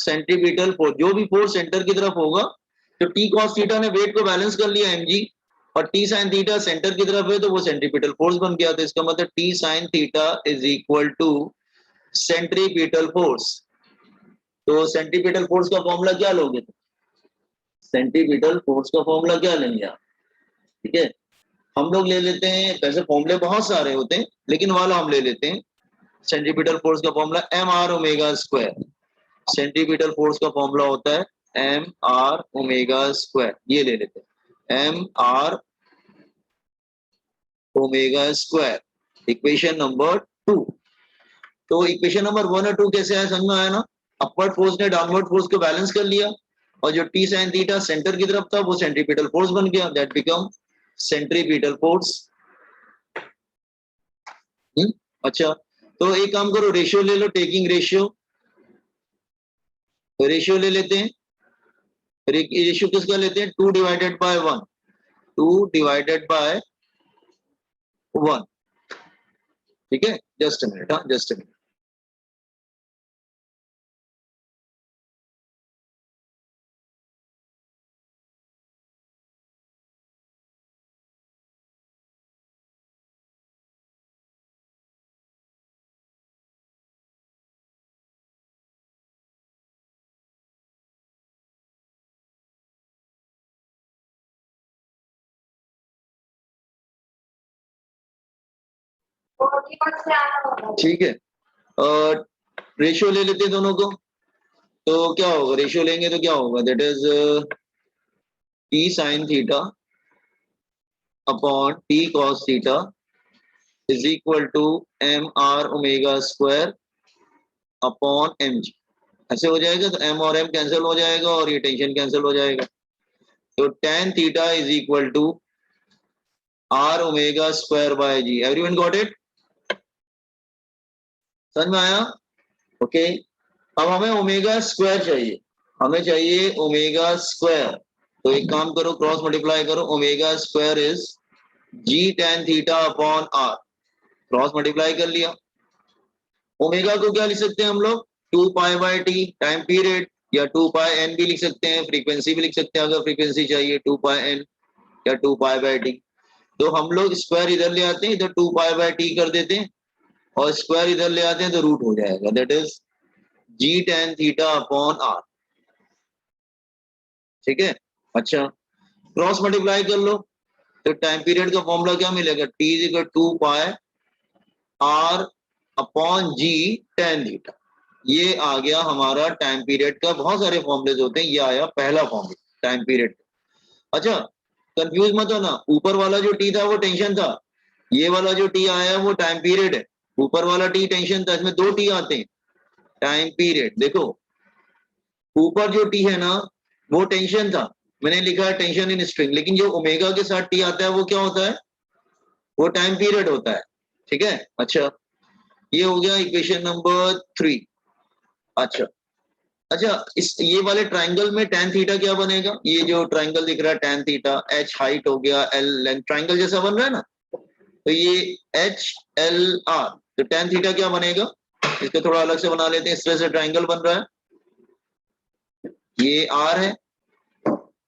Centripetal force, जो भी force centre की तरफ होगा, तो टी कॉस थीटा ने वेट को बैलेंस कर लिया mg, और टी साइन थीटा सेंटर की तरफ है तो वो सेंट्रीपिटल फोर्स बन गया। तो इसका मतलब T sine theta is equal to centripetal force. तो सेंट्रीपिटल फोर्स का फॉर्मूला क्या लोगे? सेंट्रीपिटल फोर्स का फॉर्मूला क्या लेंगे आप? ठीक है, हम लोग ले लेते हैं, वैसे फॉर्मूले बहुत सारे होते हैं लेकिन वाला हम ले लेते हैं। सेंट्रीपिटल फोर्स का formula M R omega square. Centripetal force का फॉर्मूला होता है एम आर ओमेगा स्क्वायर, ये ले लेते हैं M R omega square. Equation number 2। तो इक्वेशन नंबर 1 और 2 कैसे आया, समझ में आया ना? अपवर्ड फोर्स ने डाउनवर्ड फोर्स को बैलेंस कर लिया, और जो टी साइन थीटा सेंटर की तरफ था वो सेंट्रीपिटल फोर्स बन गया, दैट बिकम सेंट्रीपिटल फोर्स। अच्छा, तो एक काम करो, रेशियो ले लो, टेकिंग रेशियो। रेशियो ले लेते हैं। रेशियो किसका लेते हैं? 2 डिवाइडेड बाय 1। 2 divided by 1। ठीक है, जस्ट अ मिनट, हाँ जस्ट अ मिनट। ठीक है, रेशियो ले लेते हैं दोनों को। तो क्या होगा, रेशियो लेंगे तो क्या होगा, that is T sine theta upon T cos theta is equal to M R omega square upon M G. ऐसे हो जाएगा तो एम और एम कैंसिल हो जाएगा और ये टेंशन कैंसिल हो जाएगा। तो tan theta is equal to R omega square by G. Everyone got it? समझ में आया? ओके, अब हमें ओमेगा स्क्वायर चाहिए, हमें चाहिए ओमेगा स्क्वायर। तो एक काम करो, क्रॉस मल्टीप्लाई करो, omega square is G tan theta upon R. Cross multiply कर लिया। ओमेगा को क्या लिख सकते हैं हम लोग? 2 pi by T time period, या 2 पाई एन भी लिख सकते हैं, फ्रीक्वेंसी भी लिख सकते हैं अगर फ्रीक्वेंसी चाहिए, 2 पाई एन या 2 पाई बाय टी। तो हम लोग स्क्वायर इधर ले आते हैं, इधर 2 पाई बाय टी कर देते हैं, और स्क्वायर इधर ले आते हैं तो रूट हो जाएगा, that is G tan theta upon R. ठीक है, अच्छा, क्रॉस मल्टीप्लाई कर लो। तो टाइम पीरियड का फॉर्मूला क्या मिलेगा? T is equal 2 pi R upon G tan theta. ये आ गया हमारा टाइम पीरियड का। बहुत सारे फॉर्मूलेज होते हैं, ये आया पहला फॉर्मूला टाइम पीरियड। अच्छा, कंफ्यूज मत होना, ऊपर वाला जो टी था वो टेंशन था, ये वाला जो टी आया वो टाइम पीरियड है। ऊपर वाला टी टेंशन था, इसमें 2 टी आते हैं। टाइम पीरियड देखो, ऊपर जो टी है ना वो टेंशन था, मैंने लिखा है टेंशन इन स्ट्रिंग, लेकिन जो ओमेगा के साथ टी आता है वो क्या होता है? वो टाइम पीरियड होता है। ठीक है, अच्छा, ये हो गया इक्वेशन नंबर 3। अच्छा, अच्छा, इस ये वाले ट्राइंगल में tan थीटा क्या बनेगा? ये जो ट्राइंगल दिख रहा है tan थीटा, h हाइट हो गया, l लेंथ, ट्राइंगल जैसा बन रहा है ना, तो ये h l r, तो tan थीटा क्या बनेगा? इसको थोड़ा अलग से बना लेते हैं, इस तरह से ट्राइंगल बन रहा है, ये r है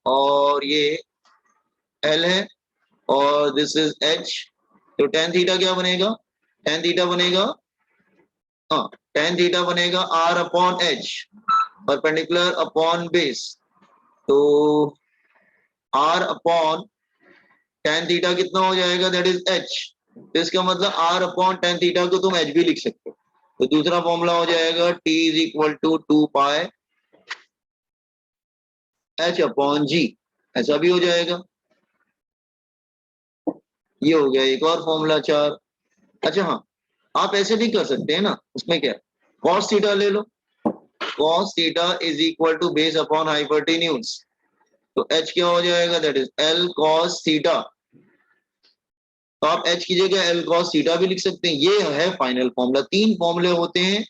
और ये l है और दिस इज h। तो tan थीटा क्या बनेगा? tan थीटा बनेगा, हाँ, tan थीटा बनेगा r upon h, perpendicular upon base. तो r अपॉन tan थीटा कितना हो जाएगा? That is h। तो इसका मतलब r अपॉन tan थीटा को तुम h भी लिख सकते हो। तो दूसरा फॉर्मूला हो जाएगा t is equal to 2 pi h upon g, ऐसा भी हो जाएगा। ये हो गया एक और फॉर्मूला 4। अच्छा हाँ, आप ऐसे भी कर सकते हैं ना, उसमें क्या, cos थीटा ले लो। cos theta is equal to base upon hypotenuse. तो h क्या हो जाएगा? That is l cos theta. तो आप h की जगह l cos थीटा भी लिख सकते हैं। ये है फाइनल फॉर्मूला। 3 फॉर्मूले होते हैं,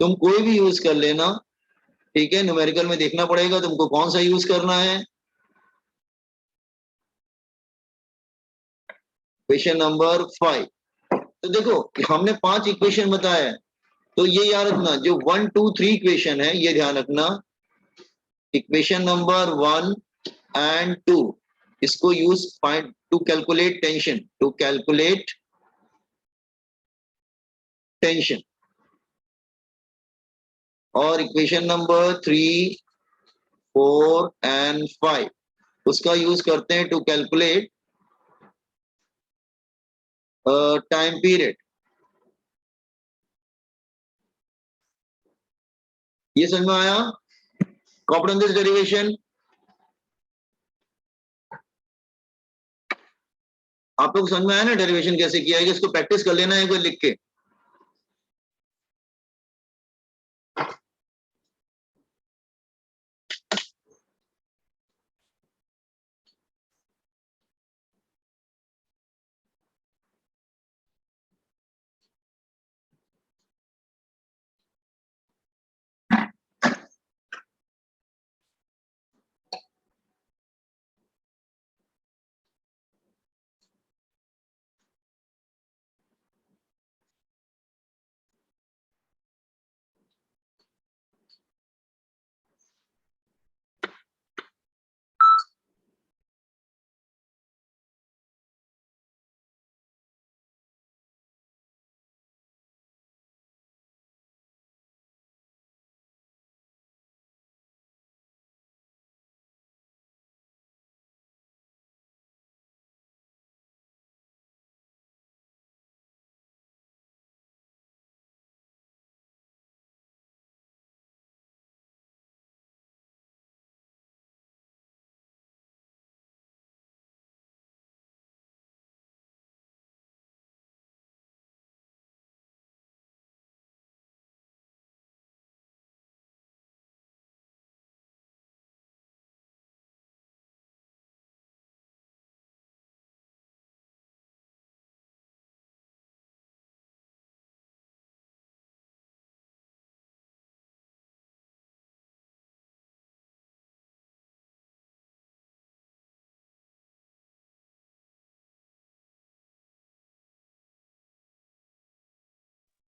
तुम कोई भी यूज कर लेना। ठीक है, न्यूमेरिकल में देखना पड़ेगा तुमको कौन सा यूज करना है। Question number 5। तो देखो, हमने 5 इक्वेशन बताया है, तो ये याद रखना, जो 1 2 3 इक्वेशन है ये ध्यान रखना, इक्वेशन नंबर 1 एंड 2 इसको use find to calculate tension, और इक्वेशन नंबर 3 4 एंड 5 उसका यूज करते हैं टू कैलकुलेट टाइम पीरियड। ये समझ में आया? Copy this derivation. आप लोग समझ में आया ना डेरिवेशन कैसे किया है? इसको प्रैक्टिस कर लेना है एक बार लिख के।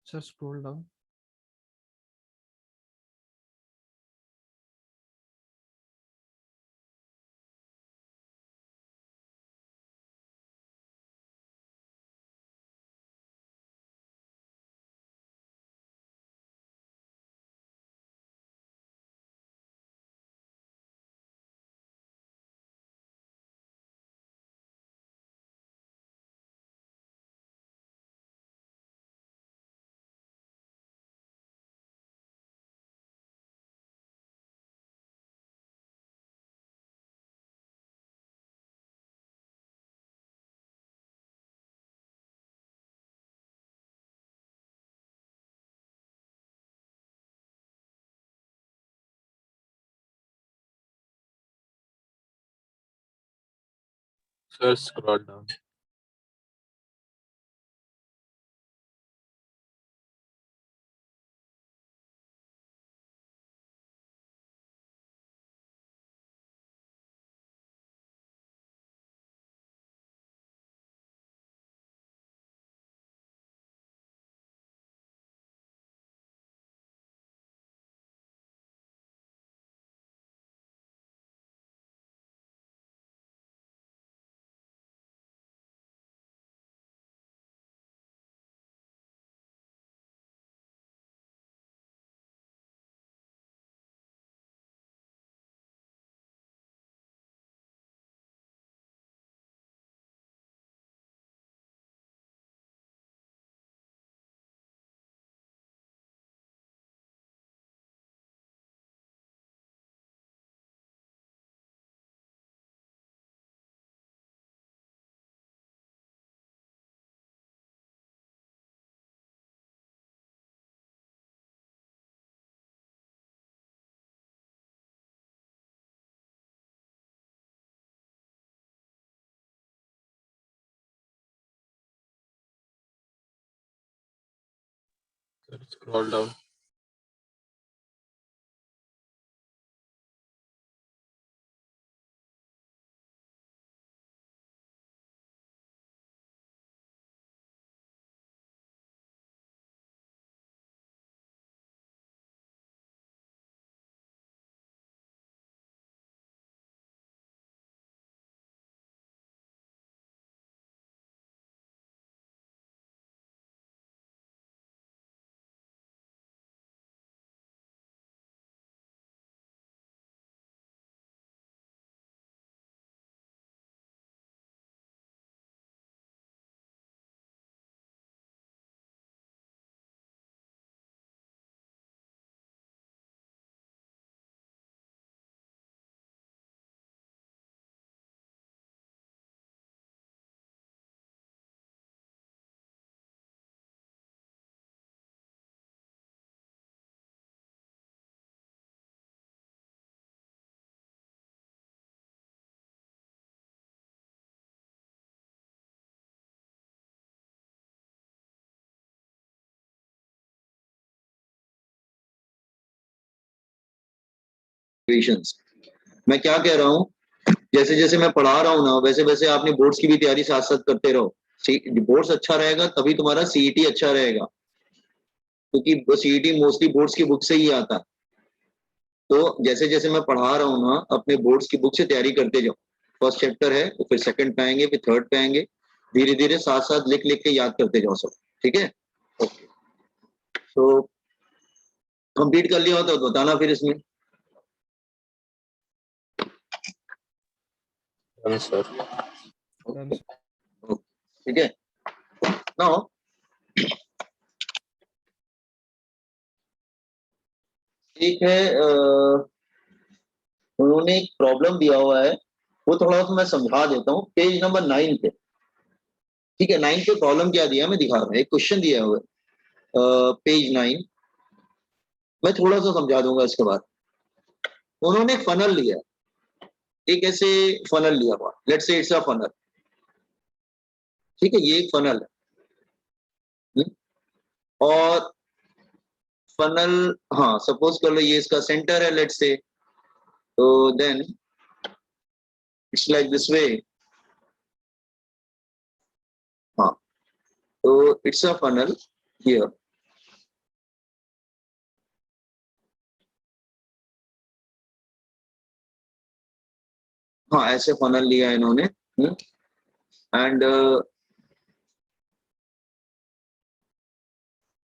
Sir, scroll down. Sir, scroll down. Sir, scroll down. Equations. मैं क्या कह रहा हूँ, जैसे जैसे मैं पढ़ा रहा हूँ ना, वैसे वैसे आपने बोर्ड्स की भी तैयारी साथ साथ करते रहो। बोर्ड्स अच्छा रहेगा तभी तुम्हारा सीईटी अच्छा रहेगा, क्योंकि सीईटी मोस्टली बोर्ड्स की बुक से ही आता है। तो जैसे जैसे मैं पढ़ा रहा हूँ ना, अपने बोर्ड्स की बुक से तैयारी करते जाओ। फर्स्ट चैप्टर है तो फिर सेकंड पे आएंगे, फिर थर्ड पे आएंगे, धीरे धीरे साथ साथ लिख लिख के याद करते जाओ सब। ठीक है, ओके। तो कंप्लीट कर लिया हो तो बताना फिर इसमें। Done, sir. Done, sir. ठीक है, नाउ ठीक है, उन्होंने एक प्रॉब्लम दिया हुआ है, वो थोड़ा सा मैं समझा देता हूँ। पेज नंबर 9 पे, ठीक है, 9 पे प्रॉब्लम क्या दिया मैं दिखा रहा हूँ। एक क्वेश्चन दिया हुआ है पेज 9, मैं थोड़ा सा समझा दूंगा इसके बाद। उन्होंने एक फनल लिया, एक ऐसे फनल लिया हुआ, let's say it's a funnel. ठीक है, ये एक फनल है। और फनल, हाँ सपोज कर लो ये इसका सेंटर है, लेट्स से, तो then it's like this way. हाँ, तो इट्स अ फनल हियर। हाँ, ऐसे फनल लिया है इन्होंने, एंड